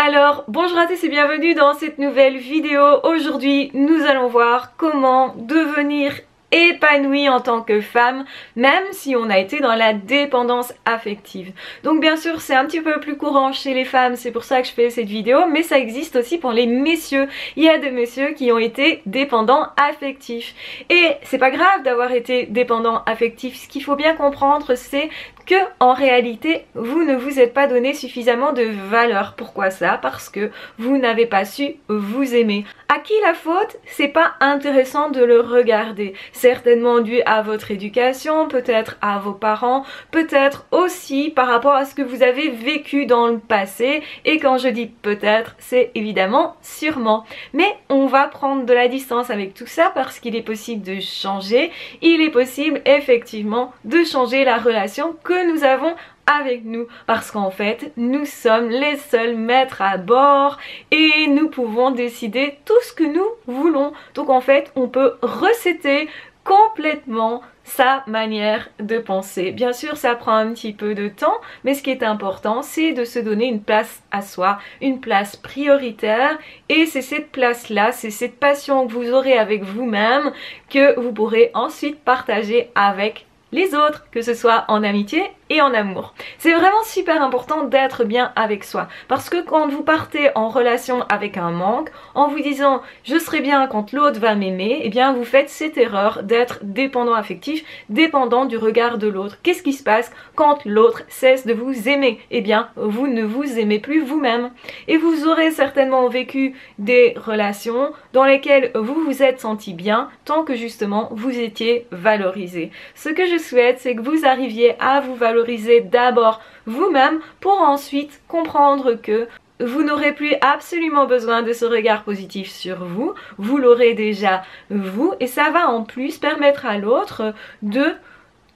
Alors, bonjour à tous et bienvenue dans cette nouvelle vidéo. Aujourd'hui, nous allons voir comment devenir épanouie en tant que femme, même si on a été dans la dépendance affective. Donc bien sûr, c'est un petit peu plus courant chez les femmes, c'est pour ça que je fais cette vidéo, mais ça existe aussi pour les messieurs. Il y a des messieurs qui ont été dépendants affectifs. Et c'est pas grave d'avoir été dépendant affectif. Ce qu'il faut bien comprendre, c'est que en réalité vous ne vous êtes pas donné suffisamment de valeur. Pourquoi ça? Parce que vous n'avez pas su vous aimer. À qui la faute? C'est pas intéressant de le regarder. Certainement dû à votre éducation, peut-être à vos parents, peut-être aussi par rapport à ce que vous avez vécu dans le passé. Et quand je dis peut-être, c'est évidemment sûrement. Mais on va prendre de la distance avec tout ça parce qu'il est possible de changer. Il est possible effectivement de changer la relation que nous avons avec nous, parce qu'en fait nous sommes les seuls maîtres à bord et nous pouvons décider tout ce que nous voulons. Donc en fait on peut resetter complètement sa manière de penser. Bien sûr ça prend un petit peu de temps, mais ce qui est important c'est de se donner une place à soi, une place prioritaire, et c'est cette place là, c'est cette passion que vous aurez avec vous-même que vous pourrez ensuite partager avec les autres, que ce soit en amitié et en amour. C'est vraiment super important d'être bien avec soi, parce que quand vous partez en relation avec un manque, en vous disant je serai bien quand l'autre va m'aimer, eh bien vous faites cette erreur d'être dépendant affectif, dépendant du regard de l'autre. Qu'est-ce qui se passe quand l'autre cesse de vous aimer? Eh bien vous ne vous aimez plus vous-même. Et vous aurez certainement vécu des relations dans lesquelles vous vous êtes senti bien tant que justement vous étiez valorisé. Ce que je souhaite, c'est que vous arriviez à vous valoriser d'abord vous-même pour ensuite comprendre que vous n'aurez plus absolument besoin de ce regard positif sur vous, vous l'aurez déjà vous, et ça va en plus permettre à l'autre de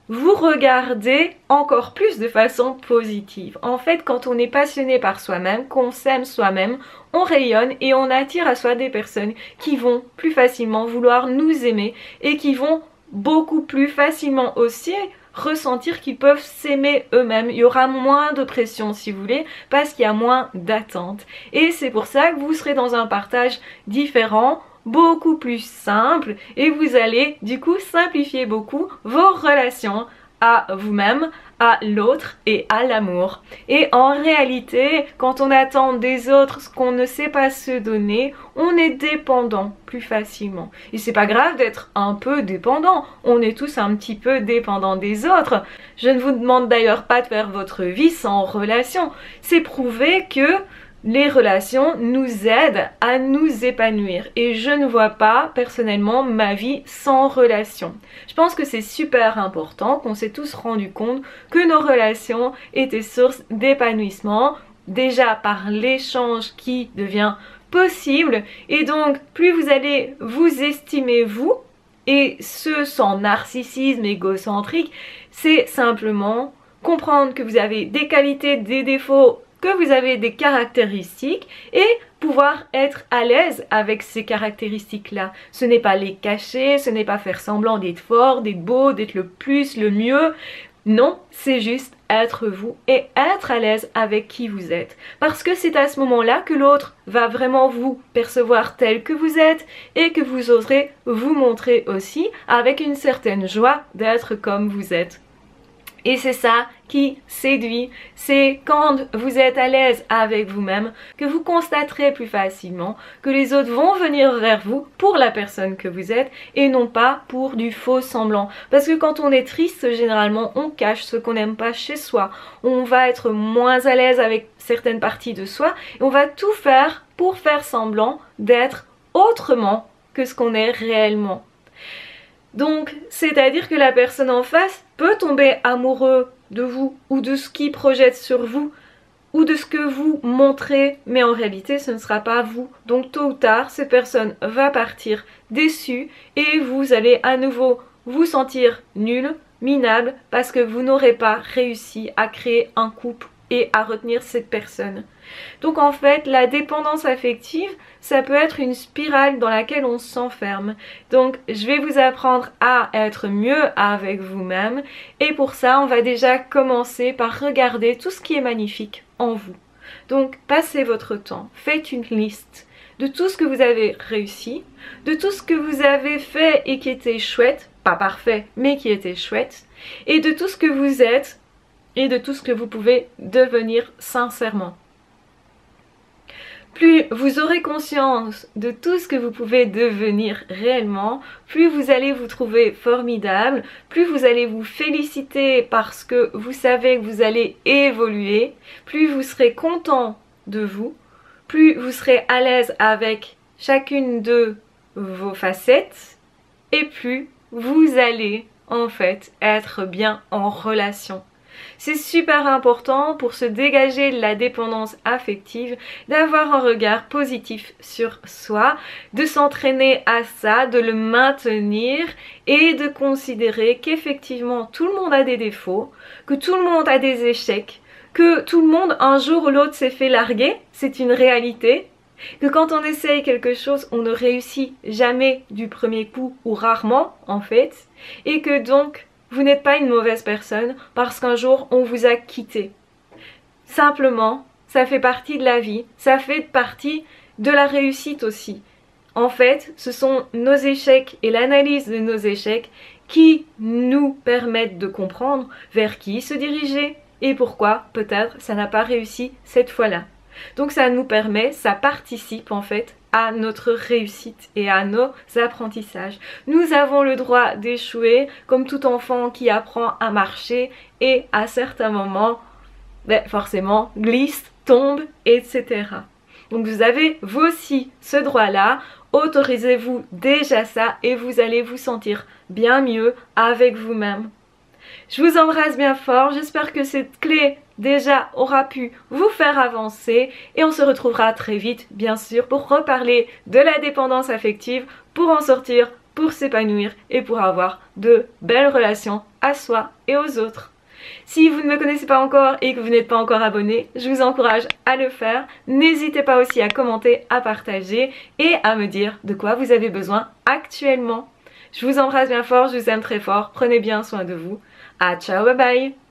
vous regarder encore plus de façon positive. En fait, quand on est passionné par soi-même, qu'on s'aime soi-même, on rayonne et on attire à soi des personnes qui vont plus facilement vouloir nous aimer et qui vont beaucoup plus facilement aussi ressentir qu'ils peuvent s'aimer eux-mêmes. Il y aura moins de pression si vous voulez, parce qu'il y a moins d'attente. Et c'est pour ça que vous serez dans un partage différent, beaucoup plus simple, et vous allez du coup simplifier beaucoup vos relations à vous-même, à l'autre et à l'amour. Et en réalité, quand on attend des autres ce qu'on ne sait pas se donner, on est dépendant plus facilement. Et c'est pas grave d'être un peu dépendant, on est tous un petit peu dépendants des autres. Je ne vous demande d'ailleurs pas de faire votre vie sans relation. C'est prouvé que les relations nous aident à nous épanouir, et je ne vois pas personnellement ma vie sans relation. Je pense que c'est super important, qu'on s'est tous rendu compte que nos relations étaient source d'épanouissement, déjà par l'échange qui devient possible, et donc plus vous allez vous estimer vous, et ce sans narcissisme égocentrique, c'est simplement comprendre que vous avez des qualités, des défauts, que vous avez des caractéristiques et pouvoir être à l'aise avec ces caractéristiques-là. Ce n'est pas les cacher, ce n'est pas faire semblant d'être fort, d'être beau, d'être le plus, le mieux. Non, c'est juste être vous et être à l'aise avec qui vous êtes. Parce que c'est à ce moment-là que l'autre va vraiment vous percevoir tel que vous êtes et que vous oserez vous montrer aussi avec une certaine joie d'être comme vous êtes. Et c'est ça qui séduit, c'est quand vous êtes à l'aise avec vous-même que vous constaterez plus facilement que les autres vont venir vers vous pour la personne que vous êtes et non pas pour du faux semblant. Parce que quand on est triste, généralement on cache ce qu'on n'aime pas chez soi, on va être moins à l'aise avec certaines parties de soi et on va tout faire pour faire semblant d'être autrement que ce qu'on est réellement. Donc, c'est-à-dire que la personne en face peut tomber amoureux de vous ou de ce qu'il projette sur vous ou de ce que vous montrez, mais en réalité ce ne sera pas vous. Donc tôt ou tard, cette personne va partir déçue et vous allez à nouveau vous sentir nul, minable, parce que vous n'aurez pas réussi à créer un couple et à retenir cette personne. Donc en fait, la dépendance affective, ça peut être une spirale dans laquelle on s'enferme. Donc je vais vous apprendre à être mieux avec vous-même, et pour ça, on va déjà commencer par regarder tout ce qui est magnifique en vous. Donc passez votre temps, faites une liste de tout ce que vous avez réussi, de tout ce que vous avez fait et qui était chouette, pas parfait, mais qui était chouette, et de tout ce que vous êtes et de tout ce que vous pouvez devenir sincèrement. Plus vous aurez conscience de tout ce que vous pouvez devenir réellement, plus vous allez vous trouver formidable, plus vous allez vous féliciter parce que vous savez que vous allez évoluer, plus vous serez content de vous, plus vous serez à l'aise avec chacune de vos facettes et plus vous allez en fait être bien en relation. C'est super important pour se dégager de la dépendance affective, d'avoir un regard positif sur soi, de s'entraîner à ça, de le maintenir et de considérer qu'effectivement tout le monde a des défauts, que tout le monde a des échecs, que tout le monde un jour ou l'autre s'est fait larguer, c'est une réalité, que quand on essaye quelque chose on ne réussit jamais du premier coup ou rarement en fait, et que donc vous n'êtes pas une mauvaise personne parce qu'un jour on vous a quitté. Simplement, ça fait partie de la vie, ça fait partie de la réussite aussi. En fait, ce sont nos échecs et l'analyse de nos échecs qui nous permettent de comprendre vers qui se diriger et pourquoi peut-être ça n'a pas réussi cette fois-là. Donc ça nous permet, ça participe en fait à notre réussite et à nos apprentissages. Nous avons le droit d'échouer comme tout enfant qui apprend à marcher et à certains moments, forcément, glisse, tombe, etc. Donc vous avez vous aussi ce droit-là, autorisez-vous déjà ça et vous allez vous sentir bien mieux avec vous-même. Je vous embrasse bien fort, j'espère que cette clé déjà aura pu vous faire avancer et on se retrouvera très vite bien sûr pour reparler de la dépendance affective, pour en sortir, pour s'épanouir et pour avoir de belles relations à soi et aux autres. Si vous ne me connaissez pas encore et que vous n'êtes pas encore abonné, je vous encourage à le faire. N'hésitez pas aussi à commenter, à partager et à me dire de quoi vous avez besoin actuellement. Je vous embrasse bien fort, je vous aime très fort, prenez bien soin de vous. À ciao, bye bye!